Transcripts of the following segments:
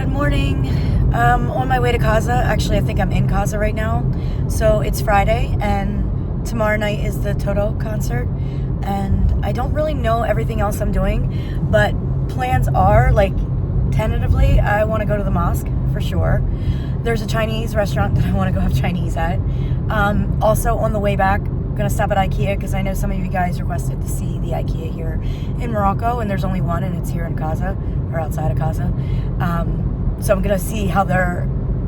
Good morning. On my way to Kaza. Actually, I think I'm in Kaza right now. So it's Friday, and tomorrow night is the Toto concert. And I don't really know everything else I'm doing, but plans are, like, tentatively, I want to go to the mosque for sure. There's a Chinese restaurant that I want to go have Chinese at. Also, on the way back, gonna stop at IKEA because I know some of you guys requested to see the IKEA here in Morocco, and there's only one, and it's here in Kaza, or outside of Kaza. So I'm gonna see how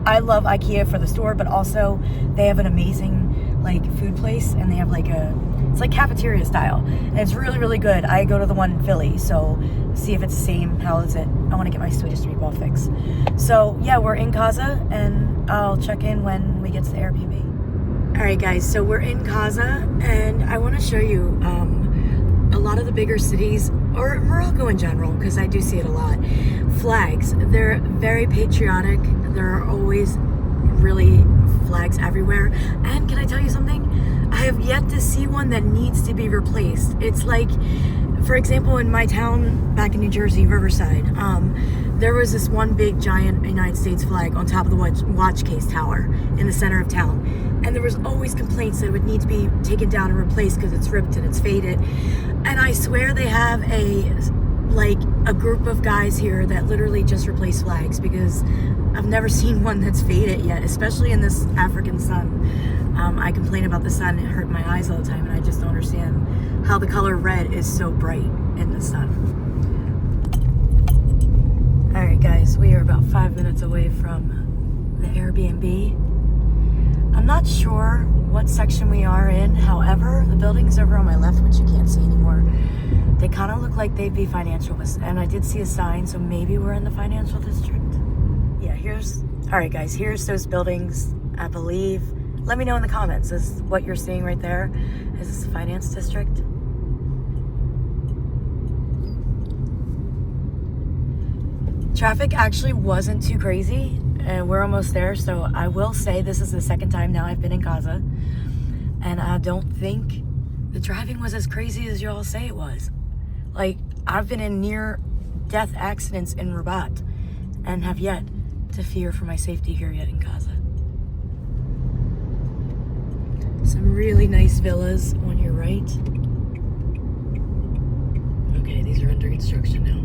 I love IKEA for the store, but also they have an amazing like food place, and they have like it's like cafeteria style, and it's really, really good. I go to the one in Philly, so see if it's the same. How is it? I want to get my Swedish meatball fix. So yeah, we're in Kaza, and I'll check in when we get to the Airbnb. Alright guys, so we're in Kaza, and I want to show you a lot of the bigger cities, or Morocco in general, because I do see it a lot. Flags, they're very patriotic. There are always really flags everywhere. And can I tell you something? I have yet to see one that needs to be replaced. It's like, for example, in my town back in New Jersey, Riverside, there was this one big giant United States flag on top of the watch case tower in the center of town. And there was always complaints that it would need to be taken down and replaced because it's ripped and it's faded. And I swear they have a group of guys here that literally just replace flags, because I've never seen one that's faded yet, especially in this African sun. I complain about the sun, it hurt my eyes all the time, and I just don't understand how the color red is so bright in the sun. Alright guys, we are about 5 minutes away from the Airbnb. I'm not sure what section we are in, however, the buildings over on my left, which you can't see anymore, they kind of look like they'd be financial, and I did see a sign, so maybe we're in the financial district. Yeah, alright guys, here's those buildings, I believe. Let me know in the comments, is what you're seeing right there, is this the finance district? Traffic actually wasn't too crazy, and we're almost there, so I will say this is the second time now I've been in Kaza, and I don't think the driving was as crazy as y'all say it was. Like, I've been in near-death accidents in Rabat, and have yet to fear for my safety here yet in Kaza. Some really nice villas on your right. Okay, these are under construction now.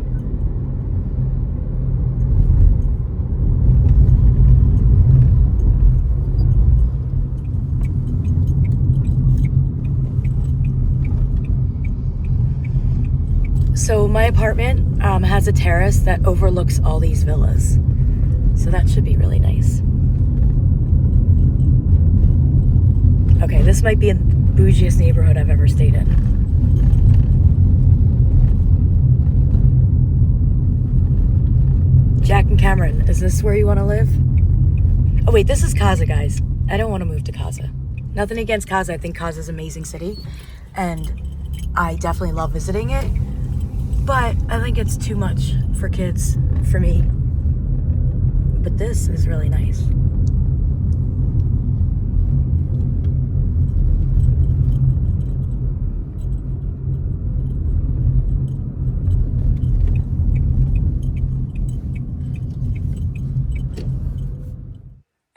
So my apartment has a terrace that overlooks all these villas. So that should be really nice. Okay, this might be the bougiest neighborhood I've ever stayed in. Jack and Cameron, is this where you want to live? Oh wait, this is Kaza, guys. I don't want to move to Kaza. Nothing against Kaza. I think Kaza is an amazing city, and I definitely love visiting it. But I think it's too much for kids, for me. But this is really nice.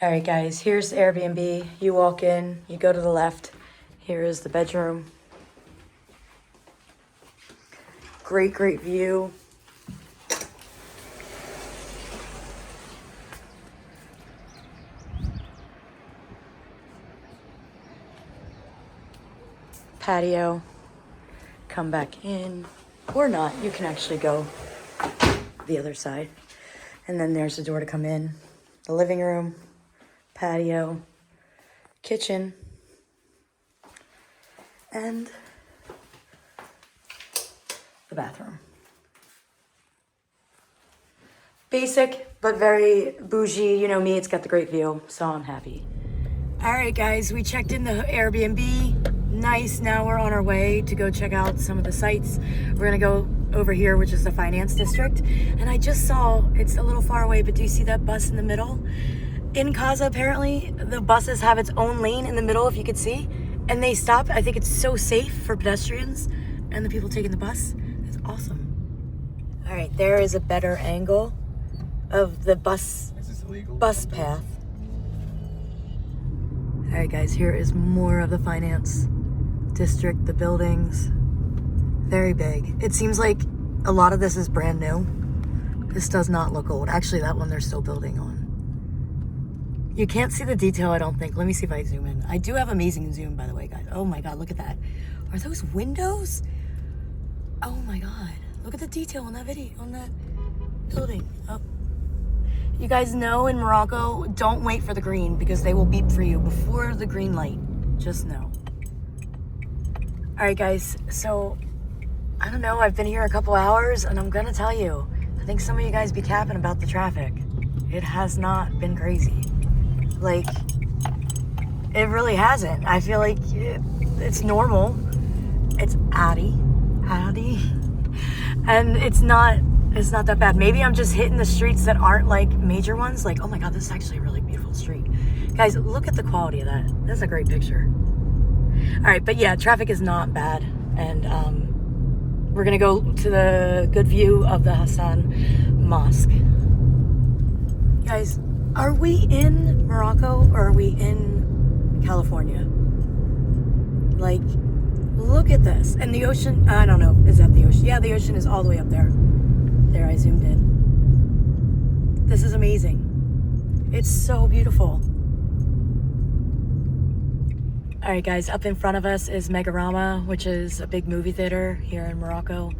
Alright guys, here's the Airbnb. You walk in, you go to the left. Here is the bedroom. Great, great view. Patio. Come back in. Or not. You can actually go the other side. And then there's the door to come in. The living room. Patio. Kitchen. And the bathroom. Basic, but very bougie. You know me, it's got the great view, so I'm happy. All right, guys, we checked in the Airbnb. Nice, now we're on our way to go check out some of the sites. We're gonna go over here, which is the finance district. And I just saw, it's a little far away, but do you see that bus in the middle? In Kaza, apparently, the buses have its own lane in the middle, if you could see. And they stop. I think it's so safe for pedestrians and the people taking the bus. It's awesome. All right, there is a better angle of the bus Is this illegal? bus path. All right, guys, here is more of the finance district, the buildings. Very big. It seems like a lot of this is brand new. This does not look old. Actually, that one they're still building on. You can't see the detail, I don't think. Let me see if I zoom in. I do have amazing zoom, by the way, guys. Oh my God, look at that. Are those windows? Oh my God. Look at the detail on that on that building. Oh. You guys know in Morocco, don't wait for the green because they will beep for you before the green light. Just know. All right, guys, so I don't know. I've been here a couple hours and I'm gonna tell you, I think some of you guys be capping about the traffic. It has not been crazy. Like, it really hasn't. I feel like it's normal. It's Addy. And it's not that bad. Maybe I'm just hitting the streets that aren't like major ones. Like, oh my God, this is actually a really beautiful street. Guys, look at the quality of that. That's a great picture. All right, but yeah, traffic is not bad. And we're gonna go to the good view of the Hassan Mosque. Guys, are we in Morocco or are we in California? Like, look at this. And the ocean, I don't know, is that the ocean? Yeah, the ocean is all the way up there. There, I zoomed in. This is amazing. It's so beautiful. All right, guys, up in front of us is Megarama, which is a big movie theater here in Morocco.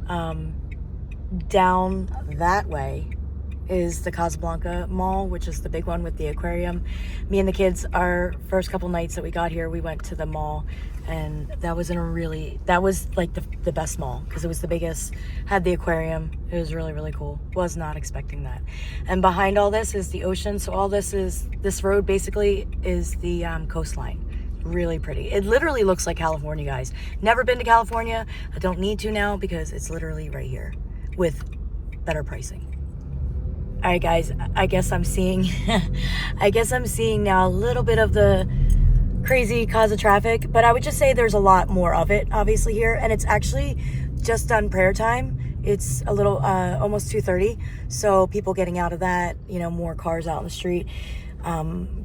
Down that way is the Casablanca Mall, which is the big one with the aquarium. Me and the kids, our first couple nights that we got here, we went to the mall, and that was like the best mall because it was the biggest, had the aquarium. It was really, really cool. Was not expecting that. And behind all this is the ocean. So all this road basically is the coastline. Really pretty. It literally looks like California, guys. Never been to California. I don't need to now because it's literally right here with better pricing. All right, guys, I guess I'm seeing now a little bit of the crazy Casa traffic, but I would just say there's a lot more of it, obviously, here, and it's actually just done prayer time. It's a little, almost 2:30, so people getting out of that, more cars out in the street,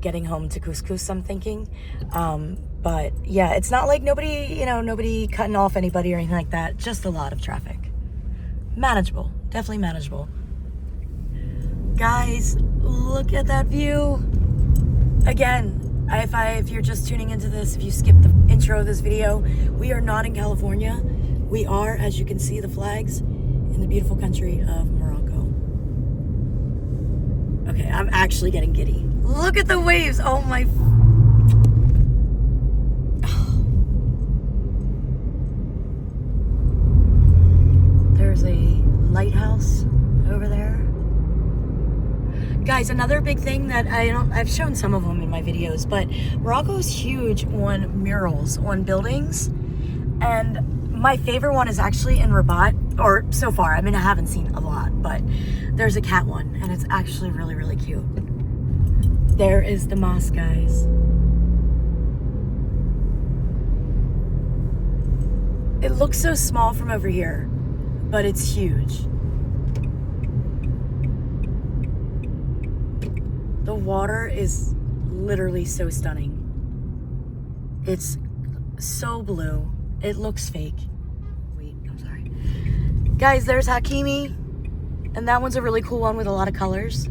getting home to couscous, I'm thinking. But yeah, it's not like nobody cutting off anybody or anything like that, just a lot of traffic. Manageable, definitely manageable. Guys, look at that view. Again, if you're just tuning into this, if you skipped the intro of this video, we are not in California. We are, as you can see, the flags in the beautiful country of Morocco. Okay, I'm actually getting giddy. Look at the waves. Oh my. There's a lighthouse over there. Guys, another big thing that I've shown some of them in my videos, but Morocco's huge on murals on buildings, and my favorite one is actually in Rabat, or so far. I mean, I haven't seen a lot, but there's a cat one, and it's actually really, really cute. There is the mosque, guys. It looks so small from over here, but it's huge. The water is literally so stunning. It's so blue. It looks fake. Wait, I'm sorry. Guys, there's Hakimi. And that one's a really cool one with a lot of colors.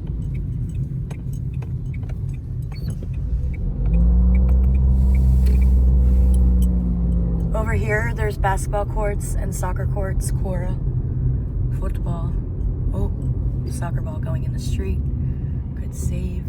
Over here, there's basketball courts and soccer courts, Quora, football. Oh, soccer ball going in the street. Good save.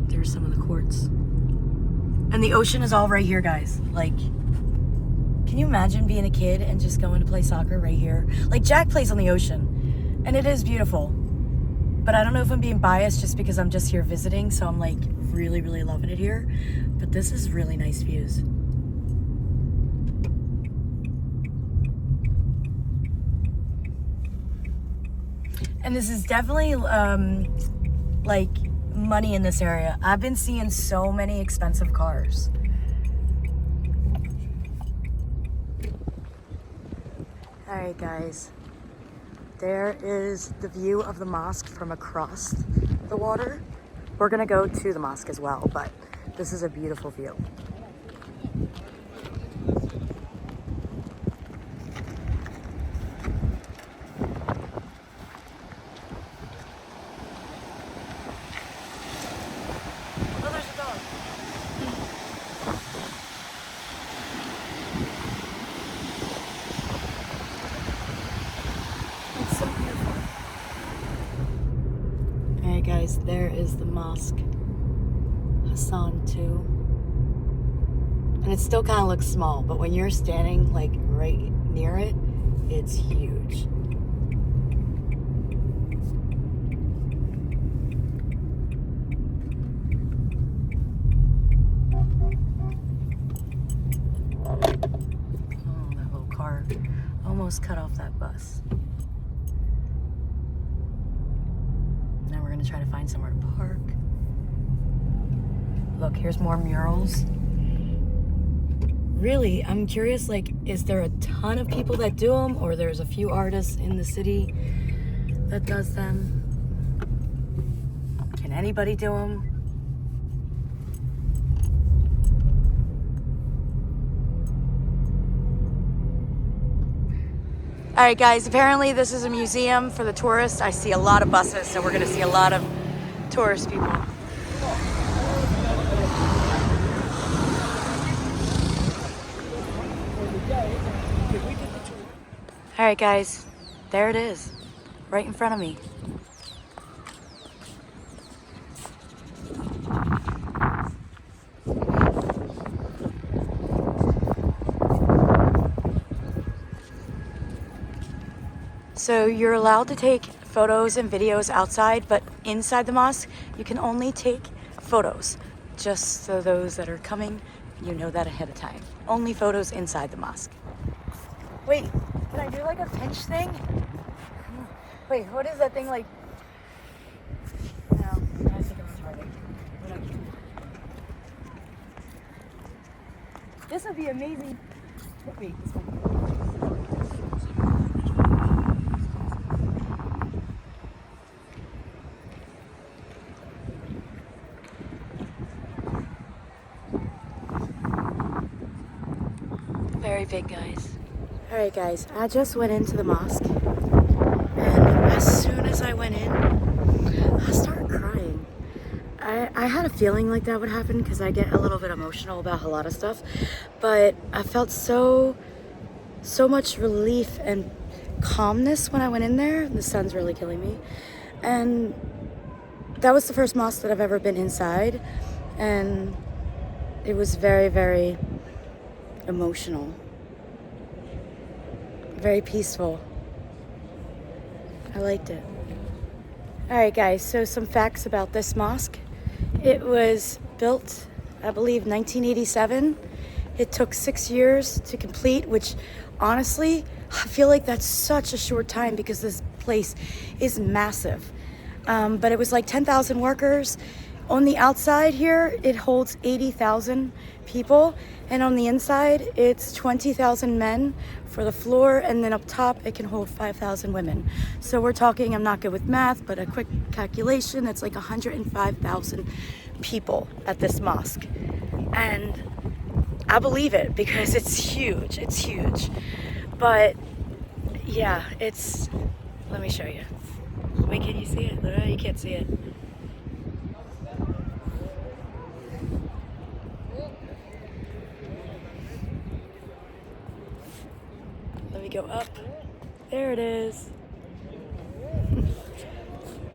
There's some of the courts. And the ocean is all right here, guys. Like, can you imagine being a kid and just going to play soccer right here? Like, Jack plays on the ocean, and it is beautiful. But I don't know if I'm being biased just because I'm just here visiting, so I'm like really, really loving it here. But this is really nice views. And this is definitely like money in this area. I've been seeing so many expensive cars. All right, guys. there is the view of the mosque from across the water. We're gonna go to the mosque as well, but this is a beautiful view. Oh, there's a dog. It's so beautiful. Alright guys, there is the mosque. Hassan 2. And it still kind of looks small, but when you're standing like right near it, it's huge. Oh, that little car almost cut off that bus. Now we're gonna try to find somewhere to park. Look, here's more murals. Really, I'm curious, like, is there a ton of people that do them, or there's a few artists in the city that does them? Can anybody do them? All right, guys, apparently this is a museum for the tourists. I see a lot of buses, so we're gonna see a lot of tourist people. All right, guys, there it is, right in front of me. So you're allowed to take photos and videos outside, but inside the mosque, you can only take photos. Just so those that are coming, you know that ahead of time. Only photos inside the mosque. Wait, can I do like a pinch thing? Wait, what is that thing like? No, I think I'm retarded. Whatever. This would be amazing. Wait, this one. Very big, guys. All right, guys, I just went into the mosque, and as soon as I went in, I started crying. I had a feeling like that would happen because I get a little bit emotional about a lot of stuff, but I felt so much relief and calmness when I went in there. The sun's really killing me. And that was the first mosque that I've ever been inside, and it was very, very emotional. Very peaceful. I liked it. All right, guys, so some facts about this mosque. It was built, I believe, 1987. It took 6 years to complete, which honestly, I feel like that's such a short time because this place is massive. But it was like 10,000 workers. On the outside here, it holds 80,000 people. And on the inside, it's 20,000 men for the floor. And then up top, it can hold 5,000 women. So we're talking, I'm not good with math, but a quick calculation, it's like 105,000 people at this mosque. And I believe it because it's huge. It's huge. But yeah, it's, let me show you. Wait, can you see it? No, you can't see it. Let me go up. There it is.